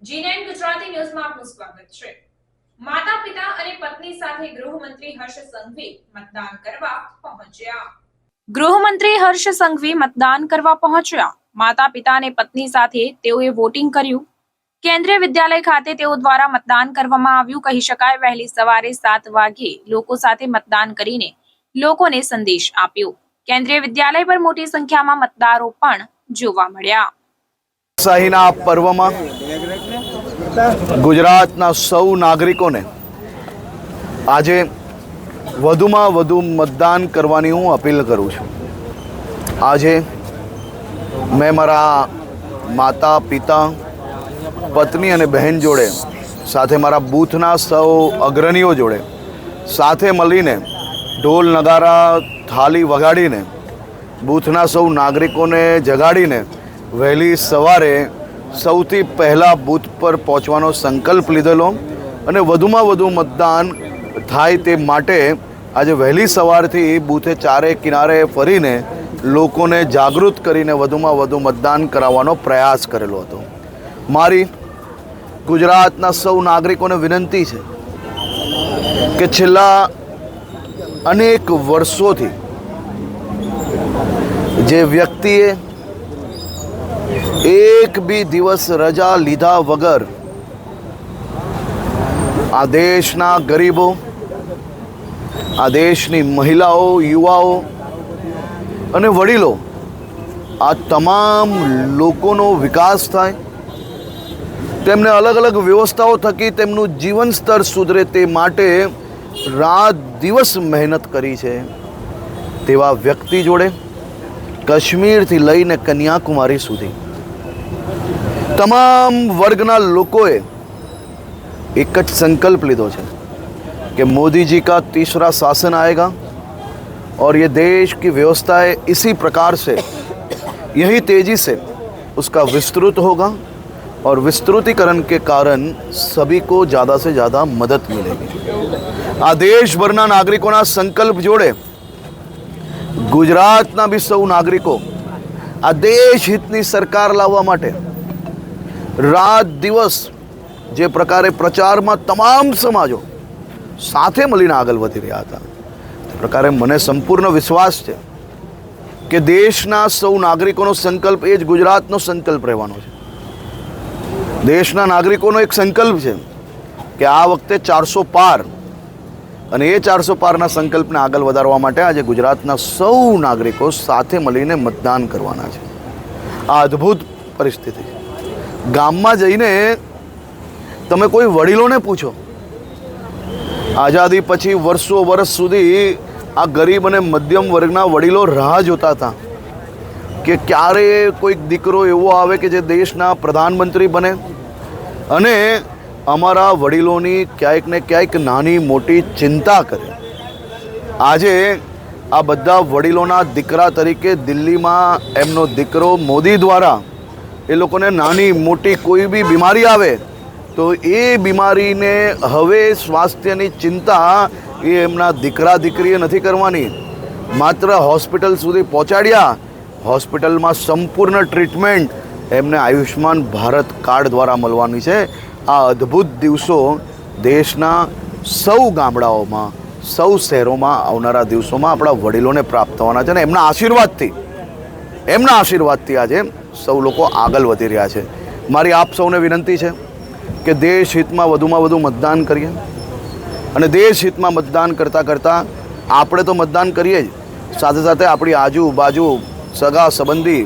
G9 Gujarati ન્યૂઝમાં આપનું સ્વાગત છે। માતા પિતા અને પત્ની સાથે ગૃહમંત્રી હર્ષ સંઘવી મતદાન કરવા પહોંચ્યા। ગૃહમંત્રી હર્ષ સંઘવી મતદાન કરવા પહોંચ્યા। માતા પિતા અને પત્ની સાથે તેઓએ વોટિંગ કર્યું। કેન્દ્રીય વિદ્યાલય ખાતે તેઓ દ્વારા મતદાન કરવામાં આવ્યું। કહી શકાય વહેલી સવારે 7 વાગ્યે લોકો સાથે મતદાન કરીને લોકોને સંદેશ આપ્યો। કેન્દ્રીય વિદ્યાલય પર મોટી સંખ્યામાં મતદારો પણ જોવા મળ્યા। શાહીના પર્વમાં ગુજરાતના સૌ નાગરિકોને આજે વધુમાં વધુ મતદાન કરવાની હું અપીલ કરું છું। આજે મેં મારા માતા પિતા પત્ની અને બહેન જોડે સાથે મારા બૂથના સૌ અગ્રણીઓ જોડે સાથે મળીને ઢોલ નગારા થાળી વગાડીને બૂથના સૌ નાગરિકોને જગાડીને વહેલી સવારે સૌથી પહેલાં બૂથ પર પહોંચવાનો સંકલ્પ લીધેલો અને વધુમાં વધુ મતદાન થાય તે માટે આજે વહેલી સવારથી બૂથે ચારે કિનારે ફરીને લોકોને જાગૃત કરીને વધુમાં વધુ મતદાન કરાવવાનો પ્રયાસ કરેલો હતો। મારી ગુજરાતના સૌ નાગરિકોને વિનંતી છે કે છેલ્લા અનેક વર્ષોથી જે વ્યક્તિએ એક બી દિવસ રજા લીધા વગર આ દેશના ગરીબો આ દેશની મહિલાઓ યુવાઓ અને વડીલો આ તમામ લોકોનો વિકાસ થાય તેમને અલગ અલગ વ્યવસ્થાઓ થકી તેમનું જીવન સ્તર સુધરે તે માટે રાત દિવસ મહેનત કરી છે તેવા વ્યક્તિ જોડે કાશ્મીરથી લઈને કન્યાકુમારી સુધી तमाम वर्गना लोगों एक संकल्प लीधो है कि मोदी जी का तीसरा शासन आएगा और ये देश की व्यवस्थाएं इसी प्रकार से यही तेजी से उसका विस्तृत होगा और विस्तृतीकरण के कारण सभी को ज़्यादा से ज़्यादा मदद मिलेगी। आ देश भरना नागरिकों ना संकल्प जोड़े गुजरातना भी सौ नागरिकों आ देश हितनी सरकार लाववा माटे रात दिवस जे प्रकारे प्रचार में तमाम समाजों साथे मळीने आगळ वधी रह्या हता ते प्रकारे मने संपूर्ण विश्वास है कि देशना सौ नागरिकों संकल्प ए ज गुजरातनो संकल्प रहेवानो छे। देशना नागरिकों एक संकल्प है कि आ वखते 400 पार अने ए 400 पारना संकल्पने आगळ वधारवा माटे आज गुजरातना सौ नागरिकों साथे मळीने मतदान करवाना छे। आ अद्भुत परिस्थिति गामમાં જઈને તમે કોઈ વડીલોને પૂછો આઝાદી પછી વર્ષો વર્ષ સુધી આ ગરીબ અને મધ્યમ વર્ગના વડીલો રાહ જોતા હતા કે ક્યારે કોઈક દીકરો એવો આવે કે જે દેશના પ્રધાનમંત્રી બને અને અમારા વડીલોની ક્યાંક ને ક્યાંક નાની મોટી ચિંતા કરે। આજે આ બધા વડીલોના દીકરા તરીકે દિલ્હીમાં એમનો દીકરો મોદી દ્વારા એ લોકોને નાની મોટી કોઈ બી બીમારી આવે તો એ બીમારીને હવે સ્વાસ્થ્યની ચિંતા એ એમના દીકરા દીકરીએ નથી કરવાની, માત્ર હોસ્પિટલ સુધી પહોંચાડ્યા, હોસ્પિટલમાં સંપૂર્ણ ટ્રીટમેન્ટ એમને આયુષ્માન ભારત કાર્ડ દ્વારા મળવાની છે। આ અદ્ભુત દિવસો દેશના સૌ ગામડાઓમાં સૌ શહેરોમાં આવનારા દિવસોમાં આપણા વડીલોને પ્રાપ્ત થવાના છે અને એમના આશીર્વાદથી આજે સૌ લોકો આગળ વધી રહ્યા છે। મારી આપ સૌને વિનંતી છે કે દેશ હિતમાં વધુમાં વધુ મતદાન કરીએ અને દેશ હિતમાં મતદાન કરતાં કરતાં આપણે તો મતદાન કરીએ જ, સાથે સાથે આપણી આજુબાજુ સગા સંબંધી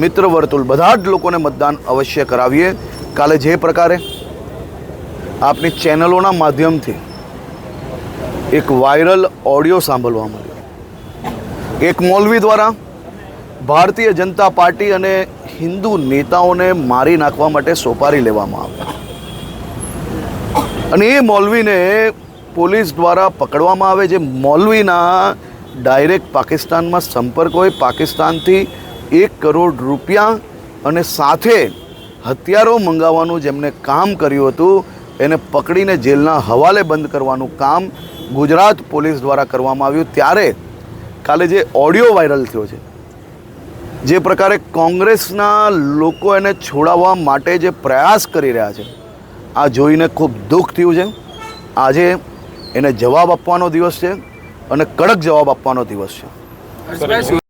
મિત્ર વર્તુળ બધા જ લોકોને મતદાન અવશ્ય કરાવીએ। કાલે જે પ્રકારે આપની ચેનલોના માધ્યમથી એક વાયરલ ઓડિયો સાંભળવા મળ્યો, એક મૌલવી દ્વારા ભારતીય જનતા પાર્ટી અને हिंदू नेताओने मारी नाखवा माटे सोपारी लेवामां आवी अने ए मौलवीने पोलीस द्वारा पकड़वामां आवे। जे मौलवीना डायरेक्ट पाकिस्तान में संपर्क होय, पाकिस्तान थी 1 करोड़ रुपया अने साथे हथियारों मंगाववानुं जेमने काम कर्युं हतुं एने पकड़ीने जेलना हवाले बंद करवानुं काम गुजरात पोलीस द्वारा करवामां आव्युं। त्यारे काले जे ऑडियो वायरल थयो छे જે પ્રકારે કોંગ્રેસના લોકો એને છોડાવવા માટે જે પ્રયાસ કરી રહ્યા છે, આ જોઈને ખૂબ દુઃખ થયું છે. આજે એને જવાબ આપવાનો દિવસ છે અને કડક જવાબ આપવાનો દિવસ છે.